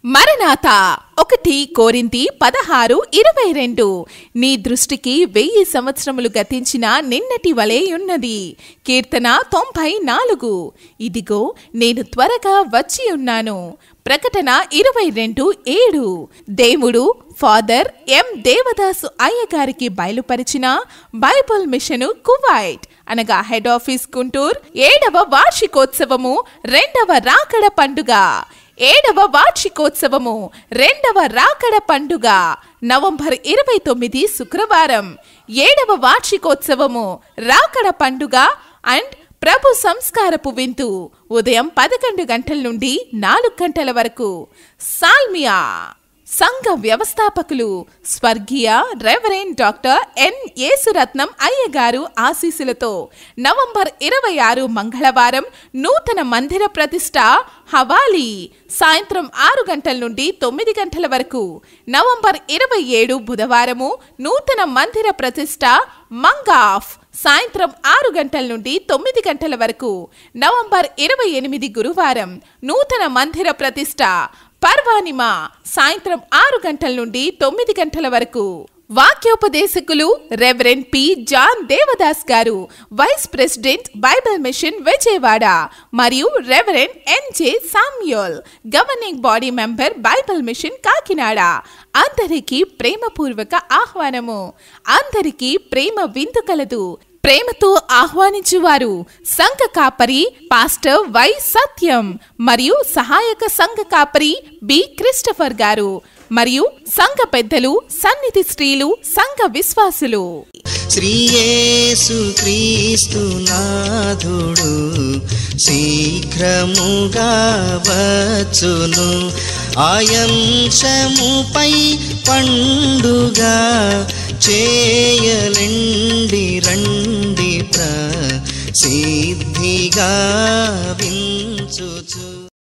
మరణాత 1 కొరింథీ 16:22 నీ దృష్టికి 1000 సంవత్సరములు గతించిన నిన్నటి వలె ఉన్నది. కీర్తన 94 ఇదిగో నేను త్వరగా వచ్చి ఉన్నాను. ప్రకటన 22:7 దేవుడు ఫాదర్ ఎం దేవదాసు అయ్యగారికి బయలుపరిచిన బైబిల్ మిషన్ కువైట్ అనగా హెడ్ ఆఫీస్ గుంటూరు 7వ వార్షికోత్సవము 2వ రాకడ పండుగ. 7వ వార్షికోత్సవము 2వ రాకడ పండుగ నవంబర్ 29 శుక్రవారం. 7వ వార్షికోత్సవము రాకడ పండుగ అండ్ ప్రభు సంస్కారపు విందు ఉదయం 11 గంటల నుండి 4 గంటల వరకు. సాల్మియా సంఘ వ్యవస్థాపకులు స్వర్గీయ రెవరెండ్ డాక్టర్ ఎన్ యేసురత్నం అయ్యగారు ఆశీస్సులతో నవంబర్ 26 మంగళవారం నూతన మందిర ప్రతిష్ట హవాలీ సాయంత్రం 6 గంటల నుండి 9 గంటల వరకు. నవంబర్ 27 బుధవారము నూతన మందిర ప్రతిష్ట మంగాఫ్ సాయంత్రం 6 గంటల నుండి 9 గంటల వరకు. నవంబర్ 28 గురువారం నూతన మందిర ప్రతిష్ట పర్వానిమా సాయంత్రం 6 గంటల నుండి 9 గంటల వరకు. వాక్యోపదేశకులు రెవరెండ్ పి జాన్ దేవదాస్ గారు vice president Bible mission Vijayawada మరియు reverend NJ Samuel governing body member Bible mission Kakinada. అందరికీ ప్రేమపూర్వక ఆహ్వానము. అందరికీ ప్రేమ విందు కలదు. ప్రేమతో ఆహ్వానించువారు సంఘ కాపరి పాస్టర్ వై సత్యం మరియు సహాయక సంఘ కాపరి బి క్రిస్టఫర్ గారు మరియు సంఘ పెద్దలు, సన్నిధి స్త్రీలు, సంఘ విశ్వాసులు. శ్రీ యేసు క్రీస్తు నాథుడు శీఘ్రముగా వచ్చును. ఆయంశముపై పండుగ చేయలండి రండి ప్రసిద్ధిగా వించుచు.